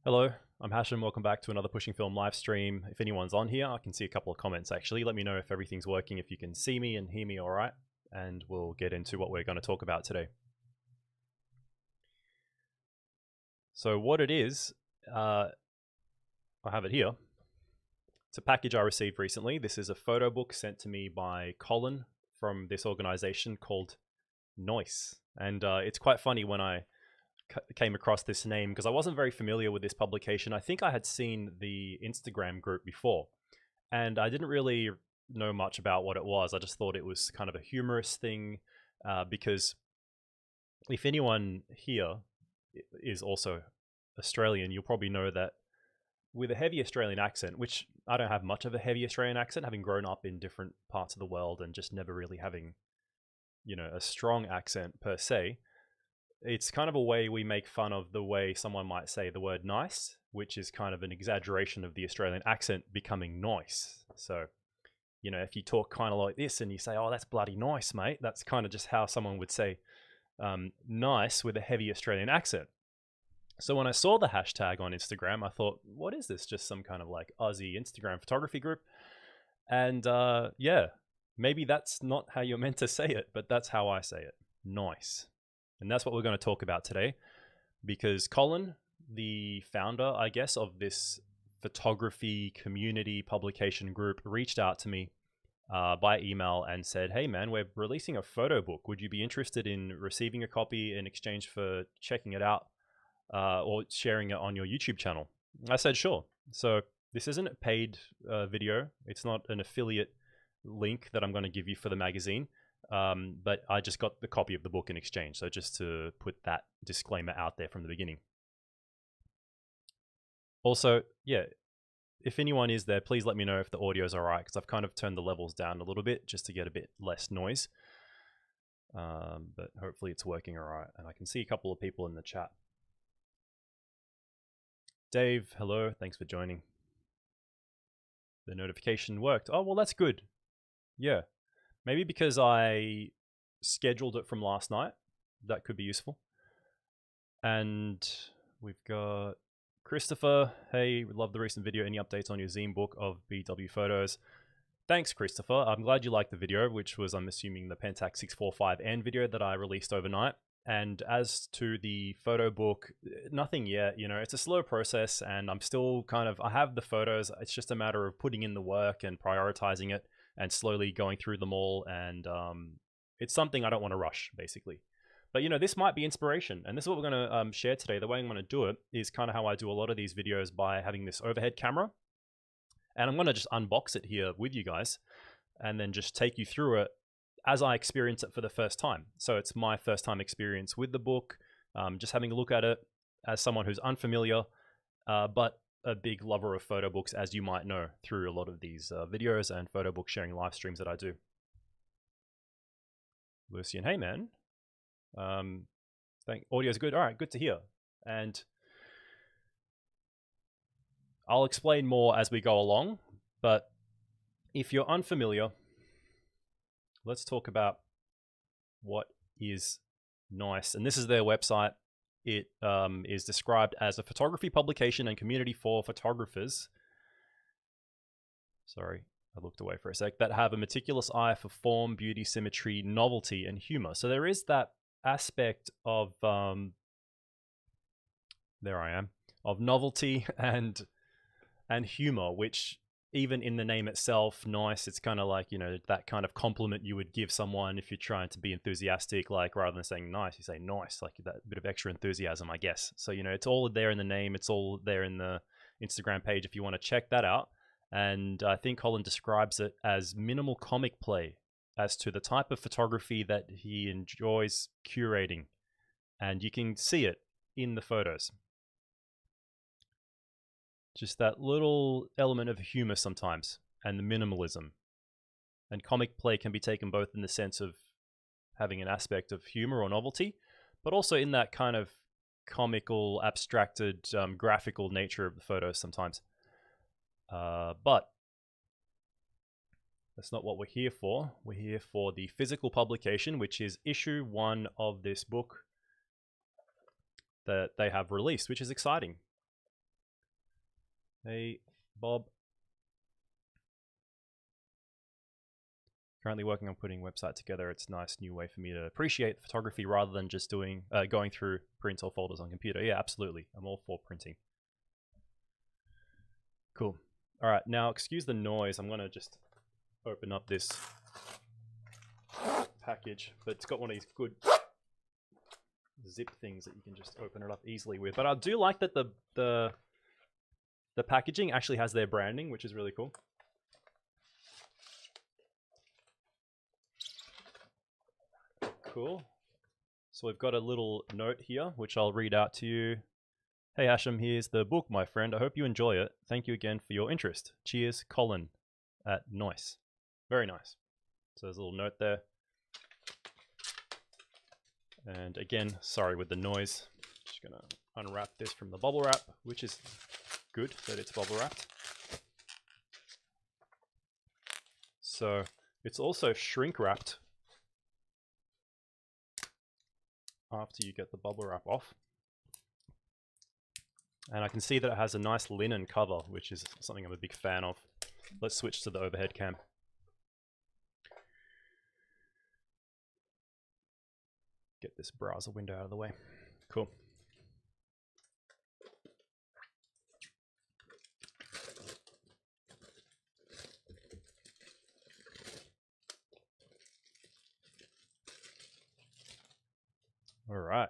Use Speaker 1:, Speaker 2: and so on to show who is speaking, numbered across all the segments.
Speaker 1: Hello, I'm Hashim. Welcome back to another Pushing Film live stream. If anyone's on here, I can see a couple of comments actually. Let me know if everything's working, if you can see me and hear me all right, and we'll get into what we're going to talk about today. So what it is, I have it here. It's a package I received recently. This is a photo book sent to me by Colin from this organization called Noice. And it's quite funny when I came across this name because I wasn't very familiar with this publication. I think I had seen the Instagram group before and I didn't really know much about what it was. I just thought it was kind of a humorous thing because if anyone here is also Australian, you'll probably know that with a heavy Australian accent, which I don't have much of a heavy Australian accent, having grown up in different parts of the world and just never really having, a strong accent per se. It's kind of a way we make fun of the way someone might say the word nice, which is kind of an exaggeration of the Australian accent becoming noise. So, if you talk kind of like this and you say, oh, that's bloody nice, mate, that's kind of just how someone would say nice with a heavy Australian accent. So when I saw the hashtag on Instagram, I thought, what is this? Just some kind of like Aussie Instagram photography group? And yeah, maybe that's not how you're meant to say it, but that's how I say it. Nice. And that's what we're going to talk about today, because Colin, the founder, I guess, of this photography community publication group, reached out to me by email and said, hey man, we're releasing a photo book. Would you be interested in receiving a copy in exchange for checking it out or sharing it on your YouTube channel? I said, sure. So this isn't a paid video. It's not an affiliate link that I'm going to give you for the magazine. But I just got the copy of the book in exchange. So just to put that disclaimer out there from the beginning. Also, yeah, if anyone is there, please let me know if the audio is all right, because I've kind of turned the levels down a little bit just to get a bit less noise. But hopefully it's working all right. And I can see a couple of people in the chat. Dave, hello. Thanks for joining. The notification worked. Oh, well, that's good. Yeah. Maybe because I scheduled it from last night. That could be useful. And we've got Christopher. Hey, we love the recent video. Any updates on your zine book of BW photos? Thanks, Christopher. I'm glad you liked the video, which was, I'm assuming, the Pentax 645N video that I released overnight. And as to the photo book, nothing yet. It's a slow process and I'm still I have the photos. It's just a matter of putting in the work and prioritizing it and slowly going through them all. And it's something I don't want to rush, basically. But, this might be inspiration. And this is what we're going to share today. The way I'm going to do it is kind of how I do a lot of these videos, by having this overhead camera. And I'm going to just unbox it here with you guys and then just take you through it as I experience it for the first time. So it's my first time experience with the book, just having a look at it as someone who's unfamiliar, but a big lover of photo books, as you might know through a lot of these videos and photo book sharing live streams that I do. Lucian, hey man. Audio's good. All right, good to hear. And I'll explain more as we go along, but if you're unfamiliar, let's talk about what is Noice. And this is their website. It is described as a photography publication and community for photographers. Sorry, I looked away for a sec. That have a meticulous eye for form, beauty, symmetry, novelty, and humor. So there is that aspect of, there I am, of novelty and humor, which even in the name itself, nice, it's kind of like, that kind of compliment you would give someone if you're trying to be enthusiastic, like rather than saying nice, you say nice, like that bit of extra enthusiasm, I guess. So, it's all there in the name. It's all there in the Instagram page if you want to check that out. And I think Colin describes it as minimal comic play as to the type of photography that he enjoys curating. And you can see it in the photos. Just that little element of humor sometimes, and the minimalism. And comic play can be taken both in the sense of having an aspect of humor or novelty, but also in that kind of comical, abstracted, graphical nature of the photos sometimes. But that's not what we're here for. We're here for the physical publication, which is issue 1 of this book that they have released, which is exciting. Hey, Bob. Currently working on putting a website together. It's a nice new way for me to appreciate photography rather than just doing going through prints or folders on computer. Yeah, absolutely. I'm all for printing. Cool. All right, now excuse the noise. I'm gonna just open up this package, but it's got one of these good zip things that you can just open it up easily with. But I do like that the packaging actually has their branding, which is really cool. Cool. So we've got a little note here, which I'll read out to you. Hey Hashem, here's the book, my friend. I hope you enjoy it. Thank you again for your interest. Cheers, Colin at Noice. Very nice. So there's a little note there. And again, sorry with the noise. Just gonna unwrap this from the bubble wrap, which is good that it's bubble wrapped. So it's also shrink wrapped after you get the bubble wrap off. And I can see that it has a nice linen cover, which is something I'm a big fan of. Let's switch to the overhead cam. Get this browser window out of the way. Cool. All right.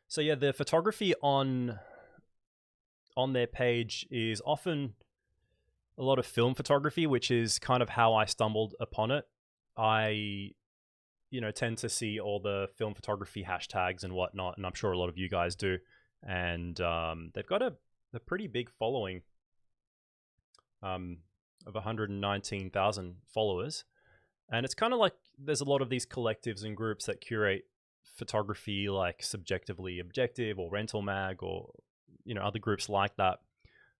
Speaker 1: So yeah, the photography on their page is often a lot of film photography, which is kind of how I stumbled upon it. I, tend to see all the film photography hashtags and whatnot, and I'm sure a lot of you guys do. And they've got a pretty big following of 119,000 followers. And it's kind of like there's a lot of these collectives and groups that curate photography like Subjectively Objective or Rental Mag or other groups like that.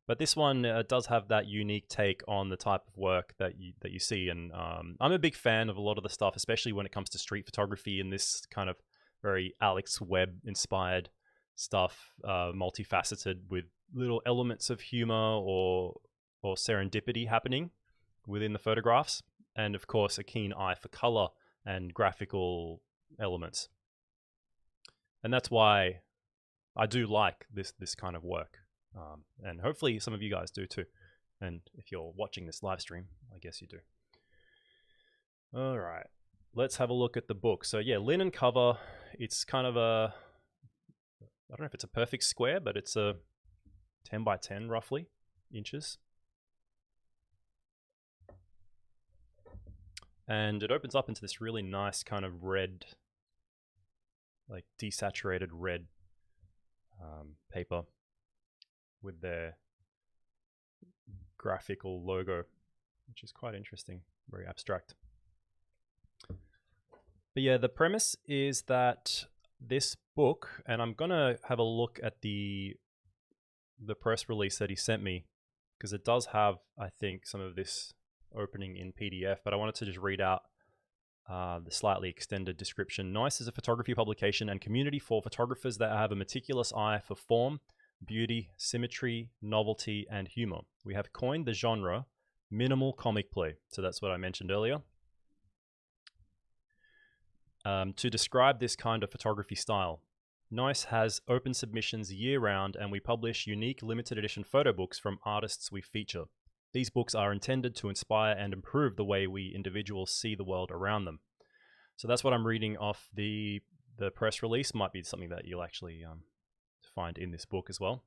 Speaker 1: But this one does have that unique take on the type of work that you see, and I'm a big fan of a lot of the stuff, especially when it comes to street photography and this kind of very Alex Webb inspired stuff, multifaceted with little elements of humor or serendipity happening within the photographs, and of course a keen eye for color and graphical elements. And that's why I do like this kind of work. And hopefully some of you guys do too. And if you're watching this live stream, I guess you do. All right, let's have a look at the book. So yeah, linen cover. It's kind of I don't know if it's a perfect square, but it's a 10 by 10 roughly inches. And it opens up into this really nice kind of red, like desaturated red paper with their graphical logo, which is quite interesting, very abstract. But yeah, the premise is that this book, and I'm gonna have a look at the press release that he sent me, because it does have, I think, some of this opening in PDF, but I wanted to just read out the slightly extended description. Noice is a photography publication and community for photographers that have a meticulous eye for form, beauty, symmetry, novelty, and humor. We have coined the genre minimal comic play. So that's what I mentioned earlier. To describe this kind of photography style. Noice has open submissions year-round, and we publish unique limited edition photo books from artists we feature. These books are intended to inspire and improve the way we individuals see the world around them. So that's what I'm reading off the press release. Might be something that you'll actually find in this book as well.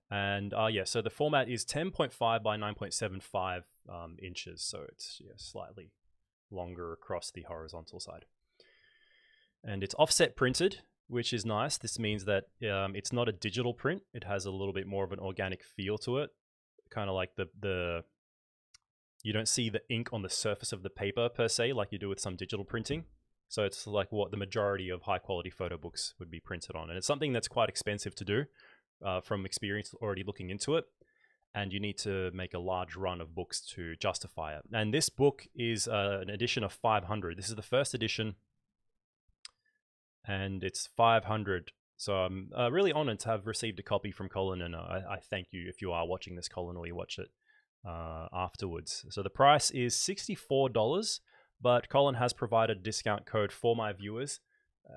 Speaker 1: And yeah, so the format is 10.5 by 9.75 inches. So it's slightly longer across the horizontal side. And it's offset printed, which is nice. This means that it's not a digital print. It has a little bit more of an organic feel to it. Kind of like you don't see the ink on the surface of the paper per se, like you do with some digital printing. So it's like what the majority of high quality photo books would be printed on. And it's something that's quite expensive to do from experience already looking into it. And you need to make a large run of books to justify it. And this book is an edition of 500. This is the first edition and it's 500. So I'm really honored to have received a copy from Colin, and I thank you if you are watching this, Colin, or you watch it afterwards. So the price is $64, but Colin has provided a discount code for my viewers.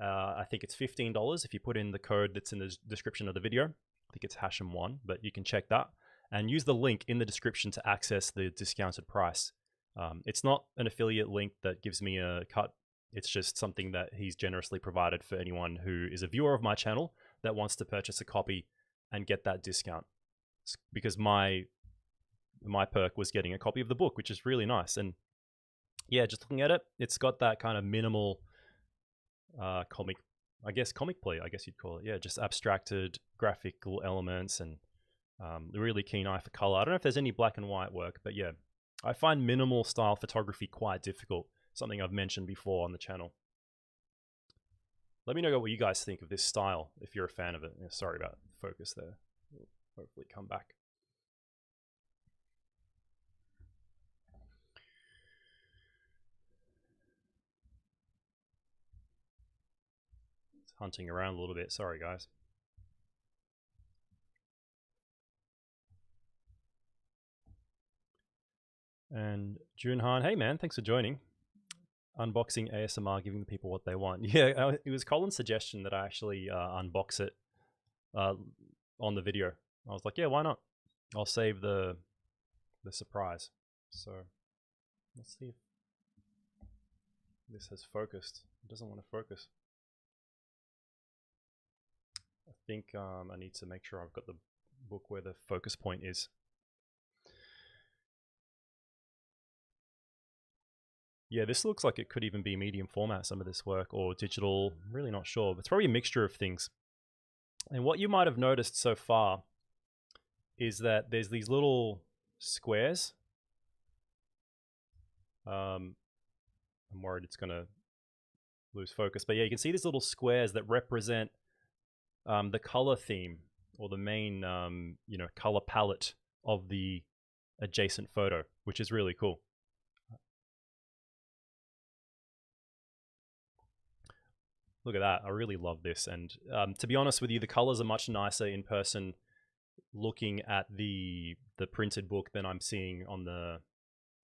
Speaker 1: I think it's $15 if you put in the code that's in the description of the video. I think it's Hashem1, but you can check that and use the link in the description to access the discounted price. It's not an affiliate link that gives me a cut. It's just something that he's generously provided for anyone who is a viewer of my channel that wants to purchase a copy and get that discount. Because my perk was getting a copy of the book, which is really nice. And yeah, just looking at it, it's got that kind of minimal comic play, I guess you'd call it. Yeah, just abstracted graphical elements and a really keen eye for color. I don't know if there's any black and white work, but yeah, I find minimal style photography quite difficult. Something I've mentioned before on the channel. Let me know what you guys think of this style if you're a fan of it. Yeah, sorry about focus there. We'll hopefully come back. It's hunting around a little bit. Sorry, guys. And Junhan, hey man, thanks for joining. Unboxing ASMR, giving the people what they want. Yeah, it was Colin's suggestion that I actually unbox it on the video. I was like, yeah, why not? I'll save the surprise. So let's see if this has focused. It doesn't want to focus. I think I need to make sure I've got the book where the focus point is. Yeah, this looks like it could even be medium format, some of this work, or digital. I'm really not sure. But it's probably a mixture of things. And what you might have noticed so far is that there's these little squares. I'm worried it's going to lose focus. But yeah, you can see these little squares that represent the color theme or the main color palette of the adjacent photo, which is really cool. Look at that. I really love this. And to be honest with you, the colors are much nicer in person looking at the printed book than I'm seeing on the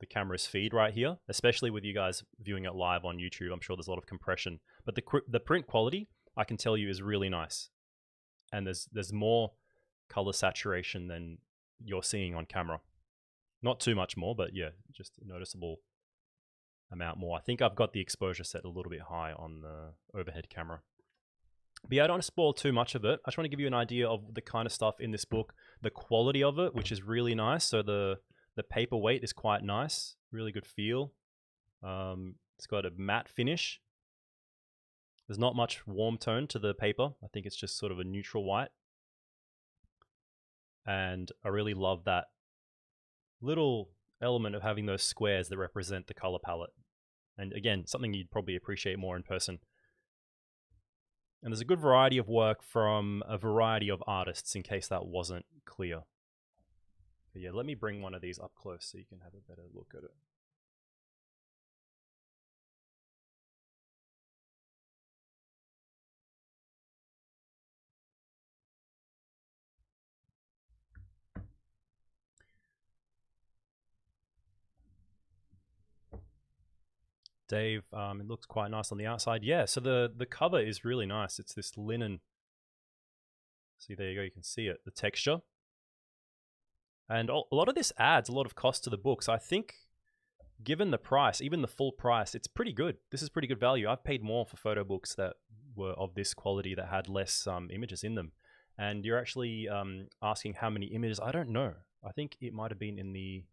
Speaker 1: camera's feed right here, especially with you guys viewing it live on YouTube. I'm sure there's a lot of compression, but the print quality, I can tell you, is really nice. And there's more color saturation than you're seeing on camera. Not too much more, but yeah, just a noticeable amount more. I think I've got the exposure set a little bit high on the overhead camera. But yeah, I don't want to spoil too much of it. I just want to give you an idea of the kind of stuff in this book, the quality of it, which is really nice. So the paper weight is quite nice, really good feel. It's got a matte finish. There's not much warm tone to the paper. I think it's just sort of a neutral white. And I really love that little element of having those squares that represent the color palette. And again, something you'd probably appreciate more in person. And there's a good variety of work from a variety of artists, in case that wasn't clear. But yeah, let me bring one of these up close so you can have a better look at it. Dave, it looks quite nice on the outside. Yeah, so the cover is really nice. It's this linen. See, there you go. You can see it, the texture. And a lot of this adds a lot of cost to the book. So I think, given the price, even the full price, it's pretty good. This is pretty good value. I've paid more for photo books that were of this quality that had less images in them. And you're actually asking how many images. I don't know. I think it might have been in the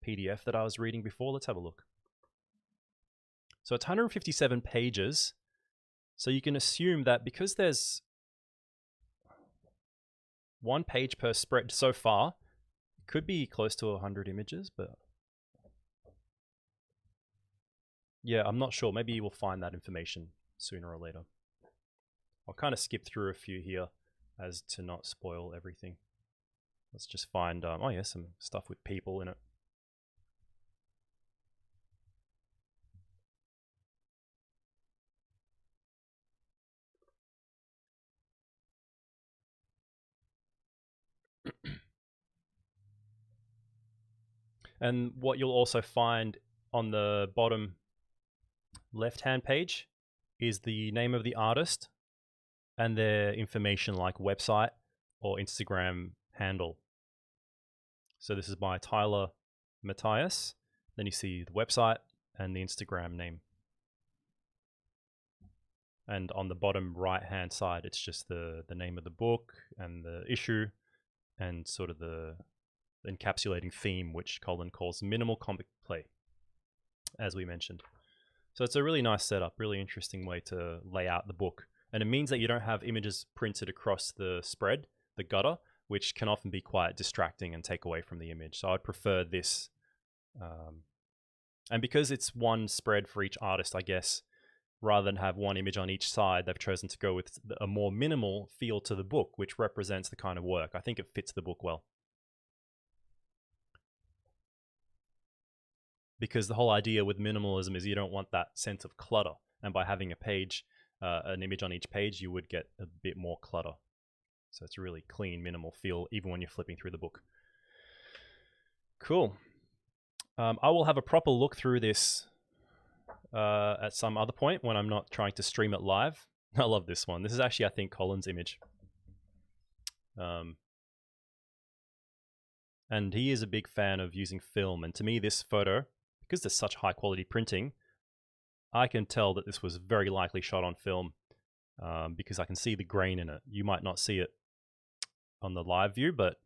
Speaker 1: PDF that I was reading before. Let's have a look. So it's 157 pages. So you can assume that because there's one page per spread so far, it could be close to 100 images, but yeah, I'm not sure. Maybe we'll find that information sooner or later. I'll kind of skip through a few here as to not spoil everything. Let's just find, oh yeah, some stuff with people in it. And what you'll also find on the bottom left-hand page is the name of the artist and their information like website or Instagram handle. So this is by Tyler Matthias. Then you see the website and the Instagram name. And on the bottom right-hand side, it's just the name of the book and the issue and sort of the encapsulating theme, which Colin calls minimal comic play, as we mentioned. So it's a really nice setup, really interesting way to lay out the book. And it means that you don't have images printed across the spread, the gutter, which can often be quite distracting and take away from the image. So I'd prefer this. And because it's one spread for each artist, I guess, rather than have one image on each side, they've chosen to go with a more minimal feel to the book, which represents the kind of work. I think it fits the book well. Because the whole idea with minimalism is you don't want that sense of clutter. And by having a page, an image on each page, you would get a bit more clutter. So it's a really clean, minimal feel, even when you're flipping through the book. Cool. I will have a proper look through this at some other point when I'm not trying to stream it live. I love this one. This is actually, I think, Colin's image. And he is a big fan of using film. And to me, this photo, because there's such high quality printing, I can tell that this was very likely shot on film because I can see the grain in it. You might not see it on the live view, but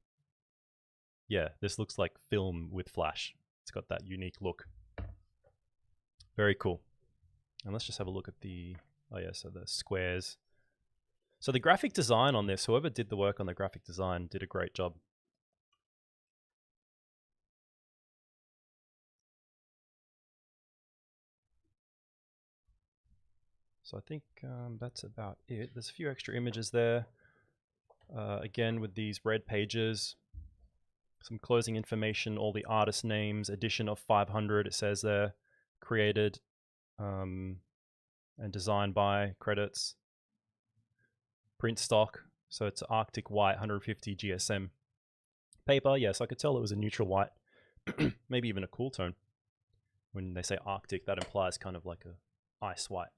Speaker 1: yeah, this looks like film with flash. It's got that unique look. Very cool. And let's just have a look at the, oh yeah, so the squares. So the graphic design on this, whoever did the work on the graphic design did a great job. So I think that's about it. There's a few extra images there. Again, with these red pages, some closing information, all the artist names, edition of 500, it says there, created and designed by, credits, print stock. So it's Arctic White 150 GSM paper. Yes, I could tell it was a neutral white, maybe even a cool tone. When they say Arctic, that implies kind of like a ice white.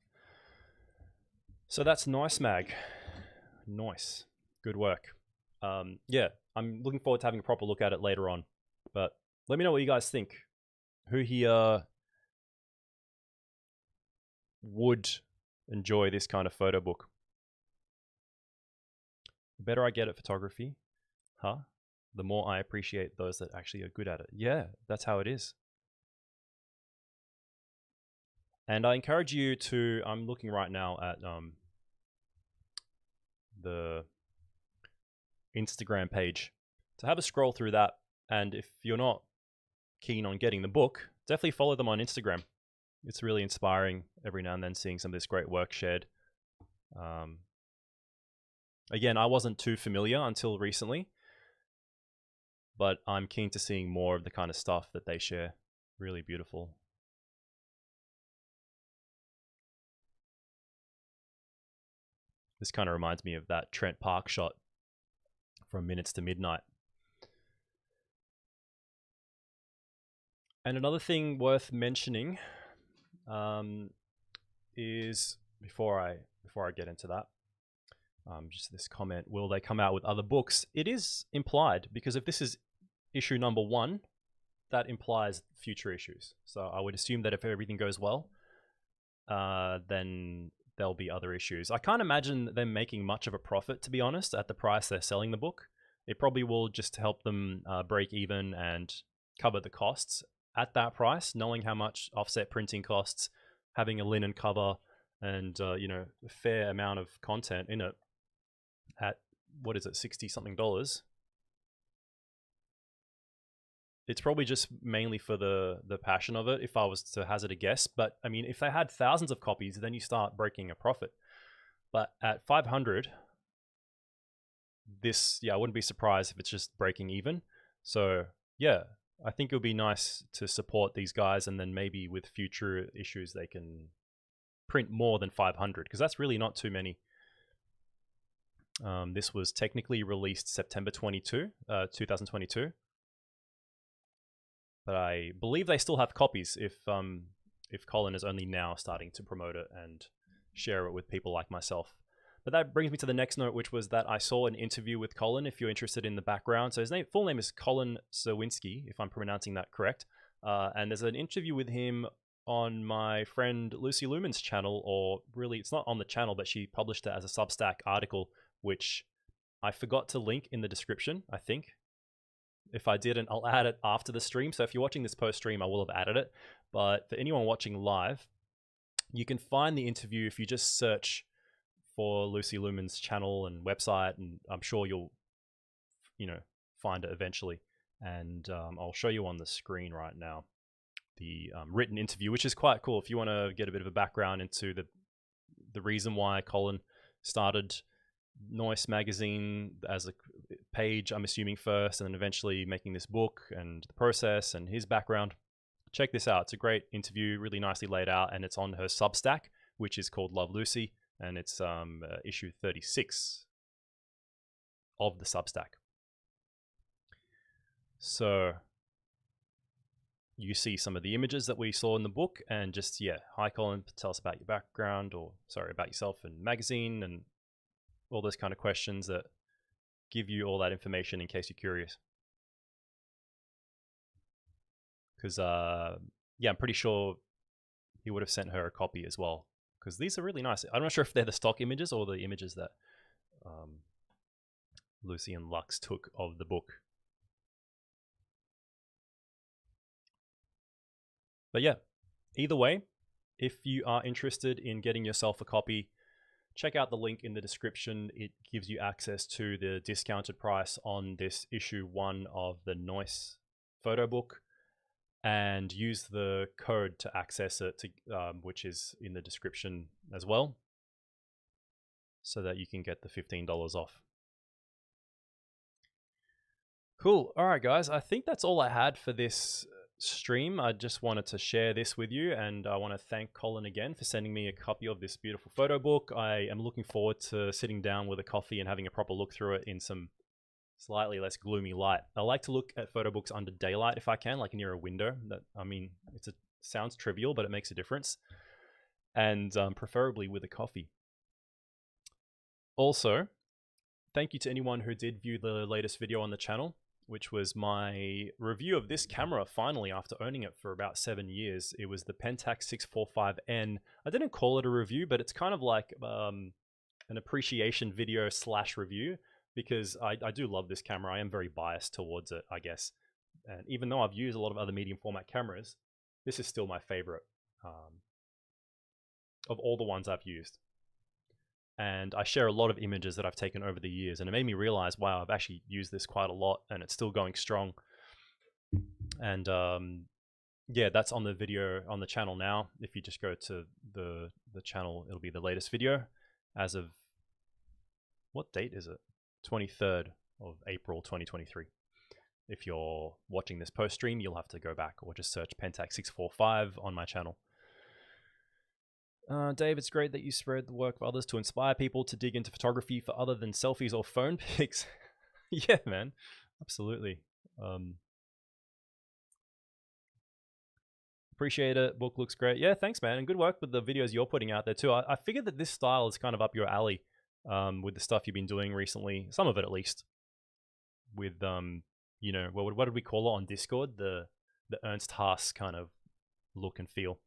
Speaker 1: So that's Noice Mag. Noice. Good work. Yeah, I'm looking forward to having a proper look at it later on. But let me know what you guys think. Who here would enjoy this kind of photo book? The better I get at photography, the more I appreciate those that actually are good at it. Yeah, that's how it is. And I encourage you to, I'm looking right now at the Instagram page, to have a scroll through that. And if you're not keen on getting the book, definitely follow them on Instagram. It's really inspiring every now and then seeing some of this great work shared. Again, I wasn't too familiar until recently, but I'm keen to seeing more of the kind of stuff that they share. Really beautiful. This kind of reminds me of that Trent Park shot from Minutes to Midnight. And another thing worth mentioning is, before I get into that, just this comment, will they come out with other books? It is implied, because if this is issue number 1, that implies future issues. So I would assume that if everything goes well, then there'll be other issues. I can't imagine them making much of a profit, to be honest, at the price they're selling the book. It probably will just help them break even and cover the costs at that price, knowing how much offset printing costs, having a linen cover, and you know, a fair amount of content in it at, what is it, $60-something. It's probably just mainly for the passion of it, if I was to hazard a guess. But I mean, if they had thousands of copies, then you start breaking a profit. But at 500, this, yeah, I wouldn't be surprised if it's just breaking even. So yeah, I think it would be nice to support these guys, and then maybe with future issues they can print more than 500, because that's really not too many. This was technically released September 2022. but I believe they still have copies if Colin is only now starting to promote it and share it with people like myself. But that brings me to the next note, which was that I saw an interview with Colin, if you're interested in the background. So his full name is Colin Serwinski, if I'm pronouncing that correct. And there's an interview with him on my friend Lucy Lumen's channel, or really it's not on the channel, but she published it as a Substack article, which I forgot to link in the description, I think. If I didn't, I'll add it after the stream. So if you're watching this post-stream, I will have added it. But for anyone watching live, you can find the interview if you just search for Lucy Lumen's channel and website, and I'm sure you'll, find it eventually. And I'll show you on the screen right now the written interview, which is quite cool if you want to get a bit of a background into the reason why Colin started Noice magazine as a page, I'm assuming first, and then eventually making this book and the process and his background. Check this out. It's a great interview, really nicely laid out, and it's on her Substack, which is called Love Lucy, and it's issue 36 of the Substack. So you see some of the images that we saw in the book, and just, hi Colin, tell us about your background, or sorry, about yourself and magazine, and all those kind of questions that give you all that information in case you're curious. Because, I'm pretty sure he would have sent her a copy as well, because these are really nice. I'm not sure if they're the stock images or the images that Lucy and Lux took of the book. But yeah, either way, if you are interested in getting yourself a copy, check out the link in the description. It gives you access to the discounted price on this issue 1 of the Noice photo book, and use the code to access it, which is in the description as well, so that you can get the $15 off. Cool. All right, guys. I think that's all I had for this stream. I just wanted to share this with you, and I want to thank Colin again for sending me a copy of this beautiful photo book. I am looking forward to sitting down with a coffee and having a proper look through it in some slightly less gloomy light. I like to look at photo books under daylight if I can, like near a window. It sounds trivial, but it makes a difference. And preferably with a coffee. Also, thank you to anyone who did view the latest video on the channel, which was my review of this camera finally after owning it for about 7 years. It was the Pentax 645N. I didn't call it a review, but it's kind of like an appreciation video / review, because I do love this camera. I am very biased towards it, I guess. And even though I've used a lot of other medium format cameras, this is still my favorite of all the ones I've used. And I share a lot of images that I've taken over the years, and it made me realize, wow, I've actually used this quite a lot and it's still going strong. And that's on the video on the channel now. If you just go to the channel, it'll be the latest video as of, what date is it? 23rd of April 2023. If you're watching this post stream, you'll have to go back or just search Pentax 645 on my channel. Dave, it's great that you spread the work of others to inspire people to dig into photography for other than selfies or phone pics. Yeah, man, absolutely. Appreciate it. Book looks great. Yeah, thanks, man, and good work with the videos you're putting out there too. I figured that this style is kind of up your alley with the stuff you've been doing recently, some of it at least. With what did we call it on Discord? The Ernst Haas kind of look and feel.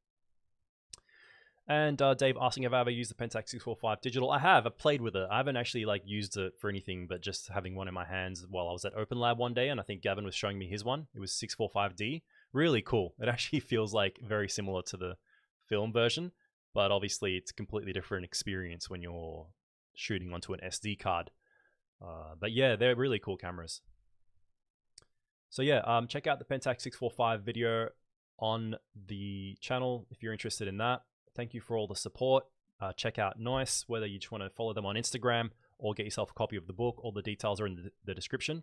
Speaker 1: And Dave asking if I ever used the Pentax 645 digital. I have. I've played with it. I haven't actually used it for anything, but just having one in my hands while I was at Open Lab one day, and I think Gavin was showing me his one. It was 645D. Really cool. It actually feels like very similar to the film version, but obviously it's a completely different experience when you're shooting onto an SD card. But yeah, they're really cool cameras. So yeah, check out the Pentax 645 video on the channel if you're interested in that. Thank you for all the support. Check out Noice, whether you just want to follow them on Instagram or get yourself a copy of the book. All the details are in the description.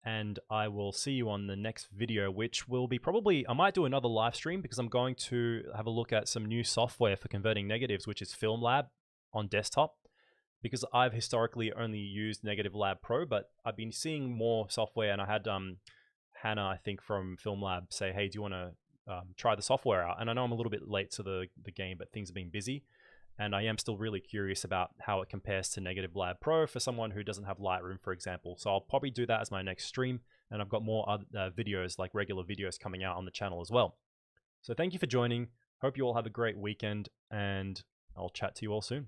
Speaker 1: And I will see you on the next video, which will be probably, I might do another live stream because I'm going to have a look at some new software for converting negatives, which is Film Lab on desktop. Because I've historically only used Negative Lab Pro, but I've been seeing more software, and I had Hannah, I think from Film Lab, say, hey, do you want to try the software out? And I know I'm a little bit late to the game, but things have been busy. And I am still really curious about how it compares to Negative Lab Pro for someone who doesn't have Lightroom, for example. So I'll probably do that as my next stream. And I've got more other videos, like regular videos, coming out on the channel as well. So thank you for joining. Hope you all have a great weekend, and I'll chat to you all soon.